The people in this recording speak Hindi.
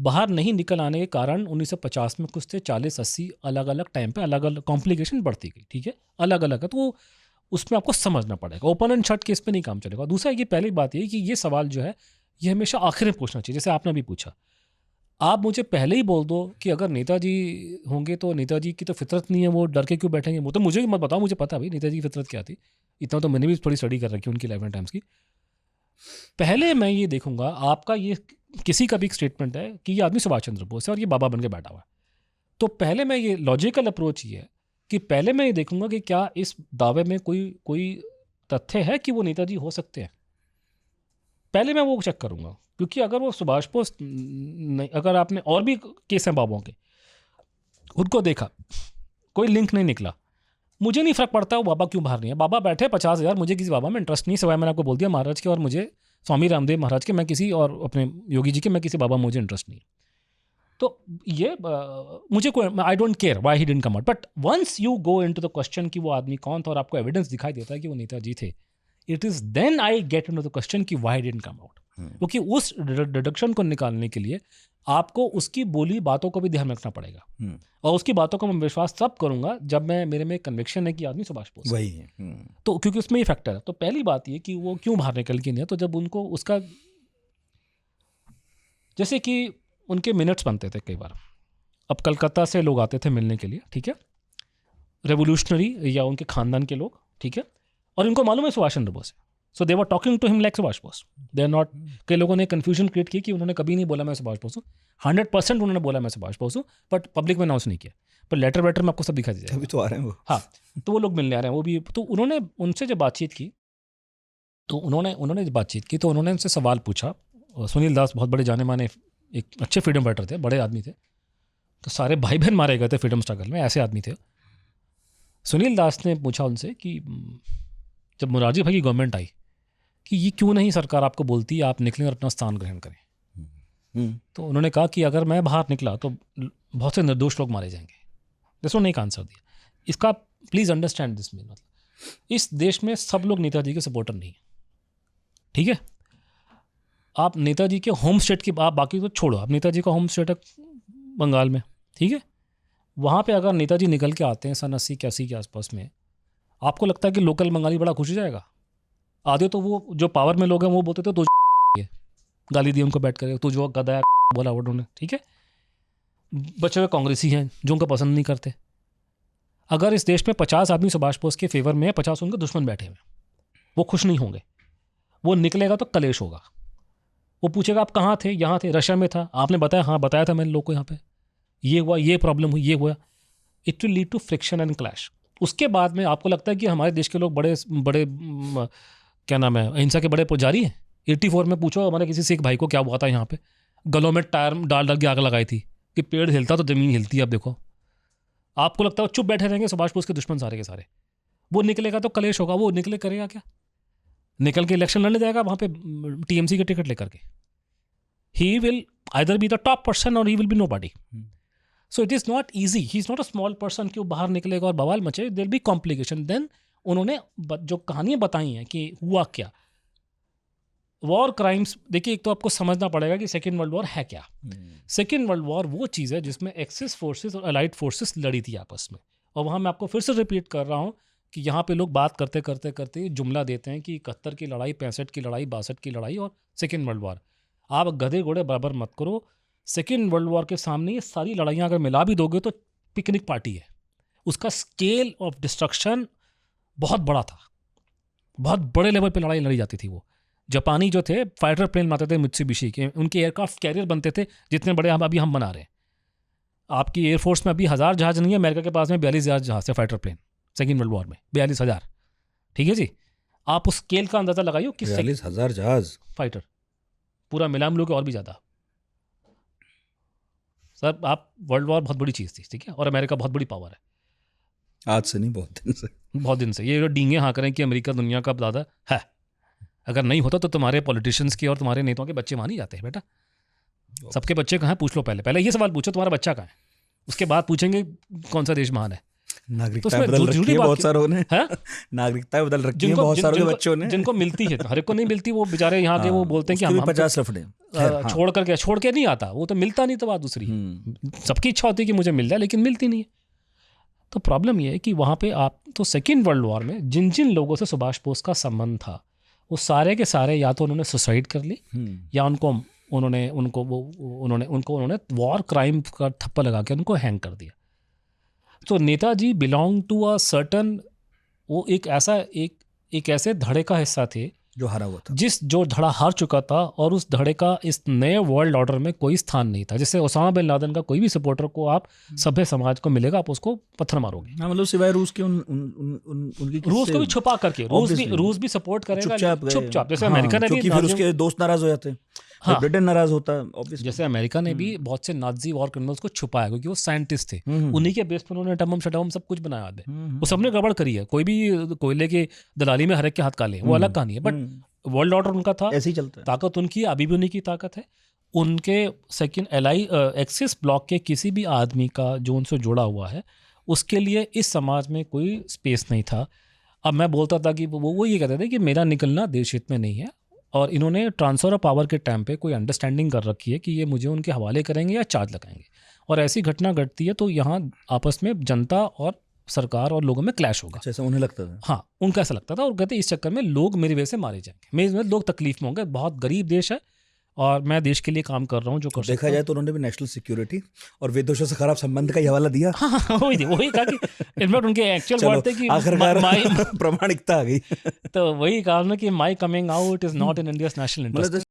बाहर नहीं निकल आने के कारण 1950 में कुछ थे, 40-80 अलग अलग टाइम पे अलग अलग कॉम्प्लिकेशन बढ़ती गई, ठीक है, अलग अलग है, तो उसमें आपको समझना पड़ेगा। ओपन एंड शट केस पे नहीं काम चलेगा। दूसरा ये पहली बात ये कि ये सवाल जो है ये हमेशा आखिर में पूछना चाहिए, जैसे आपने भी पूछा। आप मुझे पहले ही बोल दो कि अगर नेताजी होंगे तो नेताजी की तो फितरत नहीं है, वो डर के क्यों बैठेंगे, वो तो मुझे ही मत बताओ, मुझे पता भाई नेताजी की फितरत क्या थी, इतना तो मैंने भी थोड़ी स्टडी कर रखी है उनकी लाइफ एंड टाइम्स की। पहले मैं ये देखूंगा, आपका ये किसी का भी एक स्टेटमेंट है कि ये आदमी सुभाष चंद्र बोस है और ये बाबा बन के बैठा हुआ है, तो पहले मैं ये लॉजिकल अप्रोच ये है कि पहले मैं ये देखूंगा कि क्या इस दावे में कोई तथ्य है कि वो नेताजी हो सकते हैं। पहले मैं वो चेक करूंगा, क्योंकि अगर वो सुभाष बोस नहीं, अगर आपने और भी केस हैं बाबों के, उनको देखा कोई लिंक नहीं निकला, मुझे नहीं फर्क पड़ता वो बाबा क्यों बाहर नहीं है। बाबा बैठे 50,000, मुझे किसी बाबा में इंटरेस्ट नहीं, सिवाय मैंने आपको बोल दिया महाराज के और मुझे स्वामी रामदेव महाराज के, मैं किसी और अपने योगी जी के, मैं किसी बाबा मुझे इंटरेस्ट नहीं। तो ये मुझे कोई, I don't care why he didn't come out, but once you go into the question कि वो आदमी कौन था और आपको एविडेंस दिखाई देता है कि वो नेताजी थे, it is then I get into the question कि व्हाई डिडंट कम आउट। क्योंकि उस डिडक्शन को निकालने के लिए आपको उसकी बोली बातों को भी ध्यान में रखना पड़ेगा, और उसकी बातों को मैं विश्वास तब करूंगा जब मैं मेरे में कन्विक्शन है कि आदमी सुभाष बोस वही है। तो क्योंकि उसमें ये फैक्टर है। तो पहली बात ये कि वो क्यों बाहर निकल के नहीं है, तो जब उनको उसका, जैसे कि उनके मिनट्स बनते थे कई बार, अब कलकत्ता से लोग आते थे मिलने के लिए, ठीक है, रेवोल्यूशनरी या उनके खानदान के लोग, ठीक है, और इनको मालूम है सुभाष चंद्र बोस है, so they were talking to him like Subhash Bose, they are not. कई लोगों ने कन्फ्यूजन क्रिएट की कि उन्होंने कभी नहीं बोला मैं सुभाष बोस हूँ, 100% उन्होंने बोला मैं सुभाष बोस हूँ, बट पब्लिक में अनाउंस नहीं किया, पर लेटर वेटर में आपको सब दिखा दीजिए, अभी तो आ रहे हैं वो। हाँ, तो वो लोग मिलने आ रहे हैं वो भी। तो उन्होंने उनसे जब बातचीत की, तो उन्होंने जब बातचीत की तो उन्होंने उनसे सवाल पूछा। सुनील दास बहुत बड़े जाने माने एक अच्छे फ्रीडम फाइटर थे, बड़े आदमी थे, तो सारे भाई बहन मारे गए थे फ्रीडम स्ट्रगल में, ऐसे आदमी थे। सुनील दास ने पूछा उनसे कि जब मोरारजी भाई की गवर्नमेंट आई कि ये क्यों नहीं सरकार आपको बोलती है आप निकलें और अपना स्थान ग्रहण करें। तो उन्होंने कहा कि अगर मैं बाहर निकला तो बहुत से निर्दोष लोग मारे जाएंगे। जैसे उन्होंने एक आंसर दिया, इसका प्लीज़ अंडरस्टैंड दिस मीन, मतलब इस देश में सब लोग नेताजी के सपोर्टर नहीं है, ठीक है। आप नेताजी के होम स्टेट की, आप बाकी तो छोड़ो, आप नेताजी का होम स्टेट है बंगाल में, ठीक है, वहाँ पे अगर नेताजी निकल के आते हैं सन 80-81 के आसपास में, आपको लगता है कि लोकल बंगाली बड़ा खुश हो जाएगा? आधे तो वो जो पावर में लोग हैं वो बोलते थे तो गाली दी उनको बैठ कर, तो जो गधा बोला उन्होंने, ठीक है। बचे हुए कांग्रेसी हैं जो उनको पसंद नहीं करते। अगर इस देश में 50 आदमी सुभाष बोस के फेवर में है, 50 उनके दुश्मन बैठे हुए, वो खुश नहीं होंगे। वो निकलेगा तो कलेश होगा। वो पूछेगा आप कहाँ थे? यहाँ थे, रशिया में था, आपने बताया, हाँ बताया था मैंने लोग को, यहाँ पे ये हुआ, ये प्रॉब्लम हुई, ये हुआ। It will lead to friction and clash. उसके बाद में आपको लगता है कि हमारे देश के लोग बड़े बड़े क्या नाम है, अहिंसा के बड़े पुजारी हैं। 84 में पूछो हमारे किसी सिख भाई को क्या हुआ था यहाँ पे, गलों में टायर डाल डाल के आग लगाई थी कि पेड़ हिलता तो ज़मीन हिलती है। अब देखो, आपको लगता है चुप बैठे रहेंगे सुभाष बोस के दुश्मन सारे के सारे। वो निकलेगा तो कलेश होगा। वो निकले करेगा क्या? निकल के इलेक्शन लड़ने जाएगा वहाँ पे टीएमसी के टिकट लेकर के। He will either be the top person और he will be nobody. So it is not easy, he is not a small person कि वो बाहर निकलेगा और बवाल मचे। There be complication. देन उन्होंने जो कहानियाँ बताई हैं कि हुआ क्या, वॉर क्राइम्स। देखिए, एक तो आपको समझना पड़ेगा कि सेकेंड वर्ल्ड वॉर है क्या। सेकेंड वर्ल्ड वॉर वो चीज़ है जिसमें एक्सिस फोर्सेस और अलाइड फोर्सेस लड़ी थी आपस में। और वहाँ मैं आपको फिर से रिपीट कर रहा हूँ कि यहाँ पे लोग बात करते करते करते जुमला देते हैं कि 71 की लड़ाई, 65 की लड़ाई, 62 की लड़ाई और सेकेंड वर्ल्ड वॉर। आप गधे घोड़े बराबर मत करो। सेकेंड वर्ल्ड वॉर के सामने ये सारी लड़ाइयाँ अगर मिला भी दोगे तो पिकनिक पार्टी है। उसका स्केल ऑफ डिस्ट्रक्शन बहुत बड़ा था, बहुत बड़े लेवल पे लड़ाई लड़ी जाती थी। वो जापानी जो थे फाइटर प्लेन बनाते थे मित्सुबिशी के, उनके एयरक्राफ्ट कैरियर बनते थे जितने बड़े अभी हम बना रहे हैं। आपकी एयरफोर्स में अभी 1000 जहाज नहीं है, अमेरिका के पास में 42,000 जहाज है fighter plane second world war में, 42,000। ठीक है जी, आप उस स्केल का अंदाजा लगाइए कि 42,000 जहाज फाइटर पूरा मिला मिलो के और भी ज़्यादा। सर आप वर्ल्ड वॉर बहुत बड़ी चीज़ थी, ठीक है, और अमेरिका बहुत बड़ी पावर है। आज से नहीं, बहुत दिन से, बहुत दिन से। ये जो डींगे हाँ करें कि अमेरिका दुनिया का ज़्यादा है, अगर नहीं होता तो तुम्हारे पॉलिटिशियंस के और तुम्हारे नेताओं के बच्चे वहाँ नहीं जाते हैं बेटा। सबके बच्चे कहाँ हैं पूछ लो। पहले ये सवाल पूछो तुम्हारा बच्चा कहाँ है, उसके बाद पूछेंगे कौन सा देश महान है। नागरिकता उसमें बदल झूठी रखी है बात बहुत क्यों? सारों ने। हैं? नागरिकता बदल रखी है बहुत सारों के बच्चों ने। जिनको मिलती है, हर एक को नहीं मिलती, वो बेचारे यहाँ के वो बोलते हैं कि हम 50 लफड़े छोड़ के नहीं आता, वो तो मिलता नहीं, तो बात दूसरी है। सबकी इच्छा होती है कि मुझे मिल जाए, लेकिन मिलती नहीं है। तो प्रॉब्लम ये है कि वहाँ पे आप तो सेकेंड वर्ल्ड वॉर में जिन जिन लोगों से सुभाष बोस का संबंध था, वो सारे के सारे या तो उन्होंने सुसाइड कर ली, या उन्होंने वॉर क्राइम का थप्पा लगा के उनको हैंग कर दिया। तो Netaji belong to a certain, वो एक ऐसे धड़े का हिस्सा थे जो हारा हुआ था, जो धड़ा हार चुका था, और उस धड़े का इस नए वर्ल्ड ऑर्डर में कोई स्थान नहीं था। जैसे ओसामा बिन लादेन का कोई भी सपोर्टर को आप सभ्य समाज को मिलेगा, आप उसको पत्थर मारोगे। हाँ, मतलब सिवाय रूस के उनकी रूस को भी छुपा करके, रूस भी सपोर्ट करेगा चुपचाप। जैसे हाँ, अमेरिका ने भी, फिर उसके दोस्त नाराज हो जाते हैं। हाँ, ब्रिटेन नाराज होता है ऑब्वियसली। जैसे अमेरिका ने भी बहुत से नाजी वॉर क्रिमिनल्स को छुपाया, क्योंकि वो साइंटिस्ट थे, उन्हीं के बेस पर उन्होंने एटम शटम सब कुछ बनाया है। वो सबने गड़बड़ करी है, कोई भी कोयले के दलाली में हर एक के हाथ काले, वो अलग कहानी है। बट वर्ल्ड ऑर्डर उनका था, ऐसे ही चलता है। ताकत उनकी अभी भी उन्हीं की ताकत है। उनके सेकंड एक्सिस ब्लॉक के किसी भी आदमी का जो उनसे जुड़ा हुआ है, उसके लिए इस समाज में कोई स्पेस नहीं था। अब मैं बोलता था कि वो ये कहते थे कि मेरा निकलना देश हित में नहीं है, और इन्होंने ट्रांसफर ऑफ पावर के टाइम पे कोई अंडरस्टैंडिंग कर रखी है कि ये मुझे उनके हवाले करेंगे या चार्ज लगाएंगे, और ऐसी घटना घटती है तो यहाँ आपस में जनता और सरकार और लोगों में क्लैश होगा। जैसा उन्हें लगता था। हाँ, उनका ऐसा लगता था, और कहते इस चक्कर में लोग मेरी वजह से मारे जाएंगे, मेरे वजह से लोग तकलीफ में होंगे। बहुत गरीब देश है, और मैं देश के लिए काम कर रहा हूँ जो कर सकता हूँ। देखा जाए तो उन्होंने भी नेशनल सिक्योरिटी और विदेशों से खराब संबंध का ही हवाला दिया। हाँ, वही कहा कि इनफैक्ट उनके एक्चुअल वर्ड थे कि आखिरकार प्रामाणिकता आ गई। तो वही कहा ना कि my coming out is not in India's national interest.